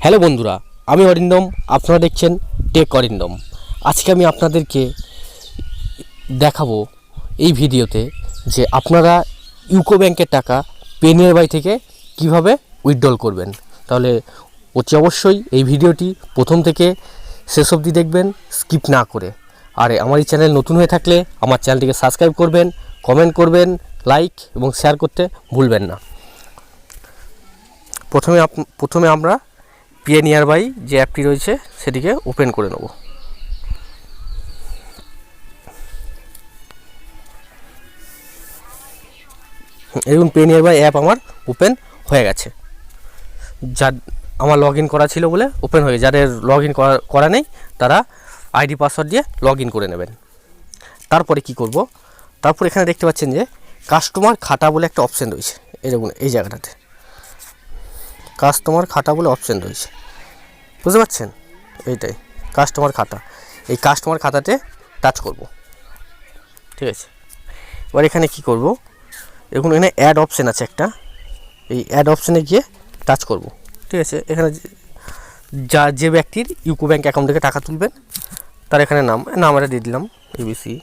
Hello বন্ধুরা, আমি অরিন্দম। আপনারা দেখছেন টেক অরিন্দম। আজকে আমি আপনাদেরকে দেখাবো এই ভিডিওতে যে আপনারা ইউকো ব্যাংকের টাকা পেনিয়ারবাই থেকে কিভাবে উইথড্রল করবেন। তাহলে অতি অবশ্যই এই ভিডিওটি প্রথম থেকে শেষ অবধি দেখবেন, স্কিপ না করে। আর আমার এই চ্যানেল নতুন হয়ে থাকলে আমার চ্যানেলটিকে সাবস্ক্রাইব করবেন, কমেন্ট করবেন, লাইক এবং শেয়ার করতে ভুলবেন না। প্রথমে আমরা পেনিয়ারবাই যে অ্যাপটি রয়েছে সেটিকে ওপেন করে নেব। দেখুন পেনিয়ারবাই অ্যাপ আমার ওপেন হয়ে গেছে। যার আমার লগ ইন করা ছিল বলে ওপেন হয়ে, যাদের লগ ইন করা নেই তারা আইডি পাসওয়ার্ড দিয়ে লগ ইন করে নেবেন। তারপরে কি করব, তারপর এখানে দেখতে পাচ্ছেন যে কাস্টমার খাতা বলে একটা অপশান রয়েছে। এই দেখুন এই জায়গাটাতে কাস্টমার খাতা বলে অপশান রয়েছে, বুঝতে পারছেন? এইটাই কাস্টমার খাতা। এই কাস্টমার খাতাতে টাচ করব, ঠিক আছে। এবার এখানে কি করব, দেখুন এখানে অ্যাড অপশান আছে একটা, এই অ্যাড অপশানে গিয়ে টাচ করব, ঠিক আছে। এখানে যে ব্যক্তির ইউকো ব্যাংক অ্যাকাউন্ট থেকে টাকা তুলবেন তার এখানে নাম এটা দিয়ে দিলাম, ABC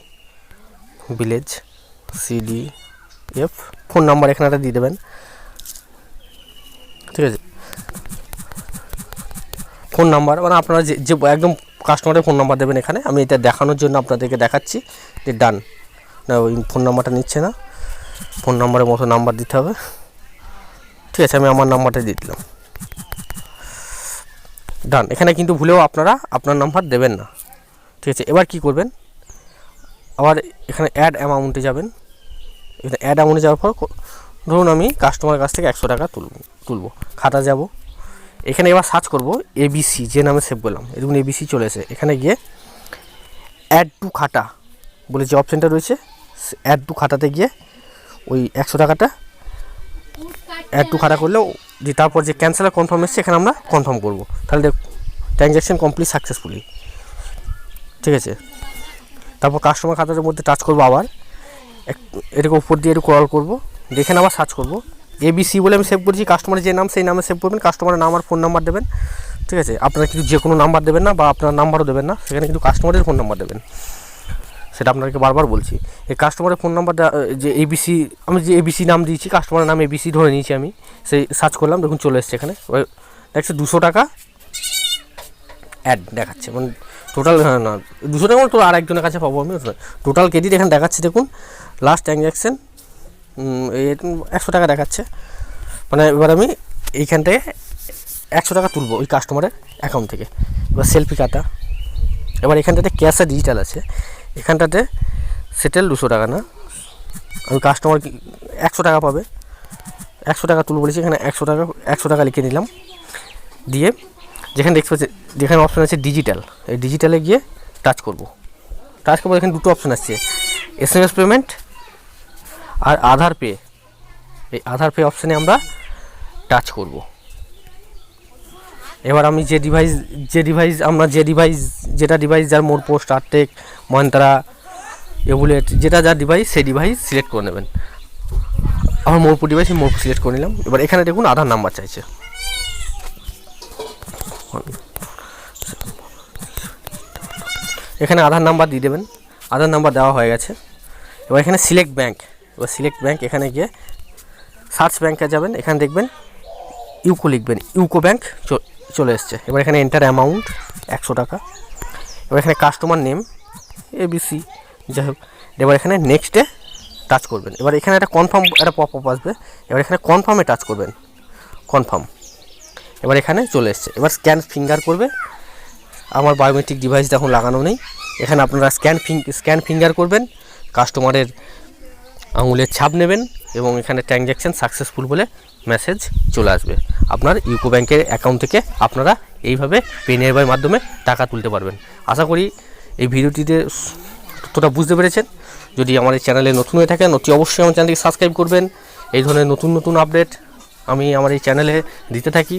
village CDF। Phone number এখানে একটা দিয়ে দেবেন, ঠিক আছে। ফোন নাম্বার মানে আপনারা যে একদম কাস্টমারের ফোন নাম্বার দেবেন এখানে। আমি এটা দেখানোর জন্য আপনাদেরকে দেখাচ্ছি যে ডান না, ওই ফোন নাম্বারটা নিচ্ছে না, ফোন নাম্বারের মতো নাম্বার দিতে হবে, ঠিক আছে। আমি আমার নাম্বারটা দিয়ে দিলাম, ডান। এখানে কিন্তু ভুলেও আপনারা আপনার নাম্বার দেবেন না, ঠিক আছে। এবার কি করবেন, আবার এখানে অ্যাড অ্যামাউন্টে যাবেন। এখানে অ্যাড অ্যামাউন্টে যাওয়ার পর ধরুন আমি কাস্টমারের কাছ থেকে 100 টাকা তুলবো, খাতা যাব। এখানে এবার সার্চ করব ABC, যে নামে সেভ করলাম, এরকম ABC চলে এসে এখানে গিয়ে অ্যাড টু খাতা বলে যে অপশানটা রয়েছে, অ্যাড টু খাতাতে গিয়ে ওই 100 টাকাটা অ্যাড টু খাতা করলেও তারপর যে ক্যান্সেল কনফার্ম এসছে এখানে আমরা কনফার্ম করব। তাহলে ট্রানজ্যাকশন কমপ্লিট সাকসেসফুলি, ঠিক আছে। তারপর কাস্টমার খাতার মধ্যে টাচ করব, আবার এটাকে উপর দিয়ে একটু ক্রল করব, দেখে আবার সার্চ করব ABC বলে আমি সেভ করেছি। কাস্টমারের যে নাম সেই নামে সেভ করবেন, কাস্টমারের নাম আর ফোন নাম্বার দেবেন, ঠিক আছে। আপনারা কিন্তু যে কোনো নাম্বার দেবেন না বা আপনার নাম্বারও দেবেন না, সেখানে কিন্তু কাস্টমারের ফোন নাম্বার দেবেন, সেটা আপনাকে বারবার বলছি। এই কাস্টমারের ফোন নাম্বার যে ABC, আমি যে ABC নাম দিয়েছি, কাস্টমারের নাম ABC ধরে নিয়েছি আমি, সেই সার্চ করলাম, দেখুন চলে এসছে এখানে। দেখছে 200 টাকা অ্যাড দেখাচ্ছে, মানে টোটাল না 200 টাকা মানে তো আর একজনের কাছে পাবো আমি, টোটাল ক্রেডিট এখানে দেখাচ্ছে। দেখুন লাস্ট ট্রানজ্যাকশন 100 টাকা দেখাচ্ছে, মানে এবার আমি এইখানটায় 100 টাকা তুলবো ওই কাস্টমারের অ্যাকাউন্ট থেকে। এবার সেলফি কাটা, এবার এখানটাতে ক্যাশ আর ডিজিটাল আছে, এখানটাতে সেটেল 200 টাকা না, আমি কাস্টমার 100 টাকা পাবে, 100 টাকা তুলব বলেছি, এখানে 100 টাকা লিখে নিলাম। দিয়ে যেখানে দেখতে পাচ্ছি, যেখানে অপশান আছে ডিজিটাল, এই ডিজিটালে গিয়ে টাচ করব। টাচ করবো, এখানে দুটো অপশান আসছে, SMS পেমেন্ট আর আধার পে। এই আধার পে অপশানে আমরা টাচ করব। এবার আমি যেটা ডিভাইস যার মোরপো, স্টারটেক, মন্ত্রা, এবুলেট, যেটা ডিভাইস সেই ডিভাইস সিলেক্ট করে নেবেন। আমার মোরপো ডিভাইস মোরপো সিলেক্ট করে নিলাম। এবার এখানে দেখুন আধার নাম্বার চাইছে, এখানে আধার নাম্বার দিয়ে দেবেন। আধার নাম্বার দেওয়া হয়ে গেছে। এবার এখানে সিলেক্ট ব্যাঙ্ক, এবার সিলেক্ট ব্যাঙ্ক এখানে গিয়ে সার্চ ব্যাঙ্কে যাবেন, এখানে দেখবেন ইউকো লিখবেন, ইউকো ব্যাঙ্ক চলে এসছে। এবার এখানে এন্টার অ্যামাউন্ট 100 টাকা। এবার এখানে কাস্টমার নেম ABC, যাই হোক। এবার এখানে নেক্সটে টাচ করবেন। এবার এখানে একটা কনফার্ম একটা পপ আপ আসবে, এবার এখানে কনফার্মে টাচ করবেন, কনফার্ম। এবার এখানে চলে এসছে। এবার স্ক্যান ফিঙ্গার করবে, আমার বায়োমেট্রিক ডিভাইস এখন লাগানো নেই, এখানে আপনারা স্ক্যান ফিঙ্গার করবেন, কাস্টমারের আঙুলের ছাপ নেবেন এবং এখানে ট্রানজ্যাকশন সাকসেসফুল বলে মেসেজ চলে আসবে। আপনার ইউকো ব্যাংকের অ্যাকাউন্ট থেকে আপনারা এইভাবে পেনিয়ারবাই মাধ্যমে টাকা তুলতে পারবেন। আশা করি এই ভিডিওটিতে ততটা বুঝতে পেরেছেন। যদি আমার এই চ্যানেলে নতুন হয়ে থাকেন অতি অবশ্যই আমার চ্যানেলটিকে সাবস্ক্রাইব করবেন। এই ধরনের নতুন আপডেট আমি আমার এই চ্যানেলে দিতে থাকি।